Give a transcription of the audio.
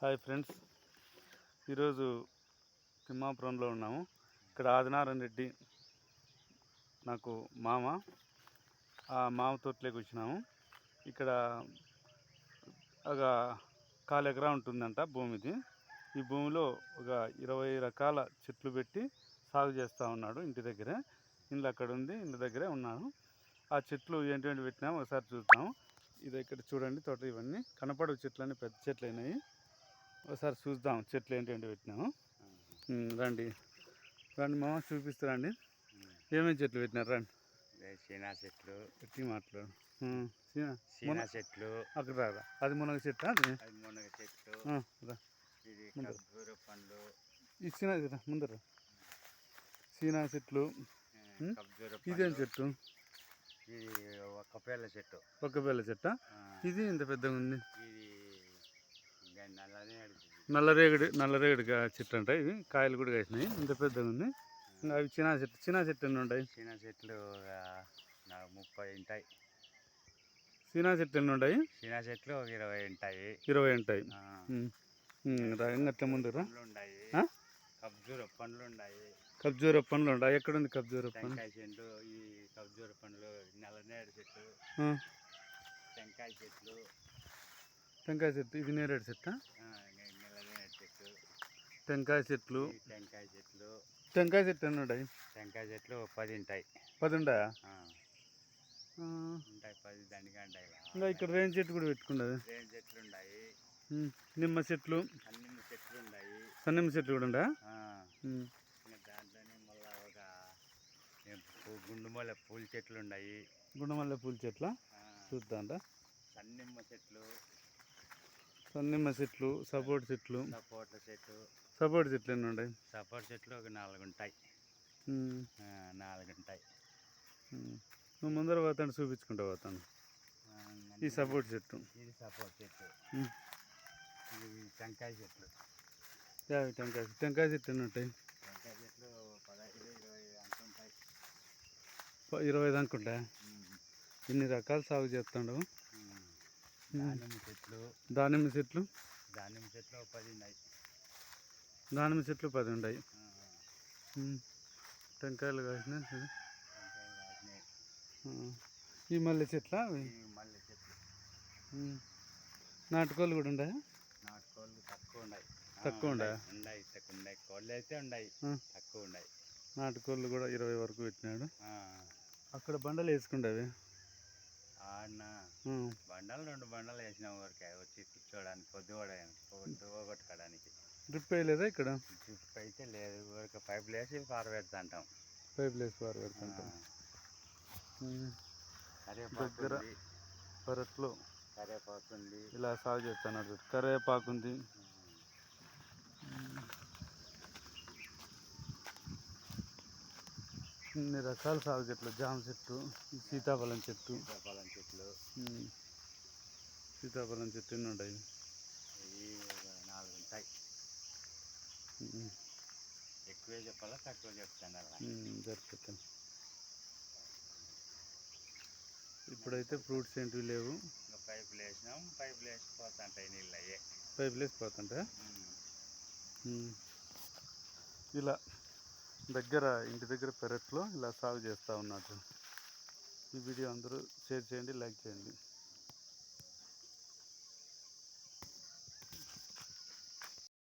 Hi friends, ఈరోజు తిమ్మాపురంలో ఉన్నాము. ఇక్కడ ఆదినారాయణ రెడ్డి నాకు మామ, ఆ మామ తోటలోకి వచ్చినాము. ఇక్కడ ఒక 1/4 ఎకరా ఉంటుందంట భూమిది. ఈ భూమిలో ఒక 20 రకాల చెట్లు పెట్టి సాగు చేస్తూ ఉన్నాడు. ఇంటి దగ్గరే ఇండ్లు అక్కడ ఉంది, ఇంటి దగ్గరే ఉన్నాను. ఆ చెట్లు ఏంటంటే పెట్టినాము ఒకసారి చూద్దాము. ఇది ఇక్కడ చూడండి, తోట ఇవన్నీ కనపడవు చెట్లన్నీ పెద్ద చెట్లు అయినాయి. ఒకసారి చూద్దాం చెట్లు ఏంటంటే పెట్టినాము. రండి రండి మామ, చూపిస్తారండి ఏమేమి చెట్లు పెట్టినారు. రండి. సీనా చెట్లు పెట్టి మాట్లాడు. సీనా చెట్లు అక్కడ రాదా, అది మునగ చెట్టు, అది మునగ చెట్లు, ఇది ఖర్జూర పండ్లు, ఈ సీనా ముందర సీనా చెట్లు, ఇదేం చెట్టు, ఇది ఒక్కపేళ్ళ చెట్టు. ఒక్కపేళ్ళ చెట్టు. ఇది ఇంత పెద్దగా ఉంది. ఇది నల్లరేగడి చెట్టు అంట. ఇవి కాయలు కూడా కాసినాయి, ఇంత పెద్దగా ఉంది. ఇంకా అవి చిన్న చెట్టు ఎన్ని ఉంటాయి? చిన్న చెట్లు 30 ఉంటాయి. చిన్న చెట్లు ఎన్ని ఉంటాయి? చిన్న చెట్లు 20 ఉంటాయి. 20 ఉంటాయి. అట్లా ముందు ఖర్జూర పండ్లు ఉన్నాయి. ఖర్జూర పండ్లు ఉంటాయి. ఎక్కడుంది ఖర్జూర పండ్లు? టెంకాయ చెట్లు, ఈ ఖర్జూర పండ్లు, నల్లనేరేడు చెట్టు, టెంకాయ చెట్లు. టెంకాయ చెట్టు, ఇది నేరేడు చెట్టు. నల్లనేరేడు చెట్టు, టెంకాయ చెట్లు. టెంకాయ చెట్లు. టెంకాయ చెట్టు ఎన్ని ఉంటాయి? టెంకాయ చెట్లు 10 ఉంటాయి. 10 ఉంటాయా? ఉంటాయి 10 దండిగా ఉంటాయి. ఇంకా ఇక్కడ రేణి చెట్టు కూడా పెట్టుకున్నది. రేణి చెట్లు ఉన్నాయి. నిమ్మ చెట్లు, సన్నిమ్మ చెట్లు ఉన్నాయి. సన్నిమ్మ చెట్లు కూడా ఉంటాయా? దాంట్లోనే మళ్ళీ ఒక గుండుమల్లె పూల చెట్లు ఉన్నాయి. గుండుమల్లె పూల చెట్ల చూద్దాంట. సన్నిమ్మ చెట్లు, సన్నిమ్మ చెట్లు, సపోర్ట్ చెట్లు. సపోటా చెట్టు. సపోర్ట్ చెట్లు ఎన్ని ఉంటాయి? సపోటా చెట్లు ఒక 4 ఉంటాయి. 4 ఉంటాయి. నువ్వు ముందర పోతాను, చూపించుకుంటూ పోతాను. ఈ సపోర్ట్ చెట్టు, ఇది సపోటా చెట్టు. ఇది టెంకాయ చెట్లు. టెంకాయ చెట్టు ఎన్ని ఉంటాయి? టెంకాయ చెట్లు 15-20 దాకా ఉంటాయి. 20 దాకా ఉంటాయా? ఇన్ని రకాలు సాగు చేస్తాడు. దానిమ్మ చెట్లు. దానిమ్మ చెట్లు. దానిమ్మ చెట్లు 10 ఉన్నాయి. దానిమ్మ చెట్లు 10 ఉంటాయి. టెంకాయలు కాసినాయి. ఈ మల్లె చెట్ల, మల్లె చెట్లు. నాటుకోళ్ళు కూడా ఉంటాయా? నాటుకోళ్ళు తక్కువ ఉన్నాయి. తక్కువ ఉన్నాయా? ఉన్నాయి. కోళ్ళు అయితే ఉన్నాయి, తక్కువ ఉన్నాయి. నాటుకోళ్ళు కూడా 20 వరకు పెట్టినాడు. అక్కడ బండలు వేసుకుంటావి. బండలు 2 బండలు వేసినాం ఊరికే వచ్చి కూర్చోడానికి, పొద్దుగొట్టుకోవడానికి. డ్రిప్ వేయలేదా ఇక్కడ? డ్రిప్ అయితే లేదు, ఊరికే పైపులు వేసి పారబెడుతుంటాం. దగ్గర పెరట్లో కరివేపాకు ఉంది. ఇలా సాగు చేస్తున్నాడు. కరివేపాకు ఉంది. ఇన్ని రకాల సాగు చెట్లు. జామ చెట్టు, సీతాఫలం చెట్టు. సీతాఫలం చెట్టు ఎన్ని ఉంటాయి? 4 ఉంటాయి. ఎక్కువే చెప్పాలా తక్కువ చెప్తాను? జరుపుతాను. ఇప్పుడైతే ఫ్రూట్స్ ఏంటివి లేవు. పైపులు వేసినాం, పైపులు వేసిపోతుంటాయి నీళ్ళు. అయ్యే పైపులు వేసిపోతుంటా. ఇలా ఇంటి దగ్గర పెరట్లో ఇలా సాగు చేస్తూ ఉన్నాడు. ఈ వీడియో అందరూ షేర్ చేయండి, లైక్ చేయండి.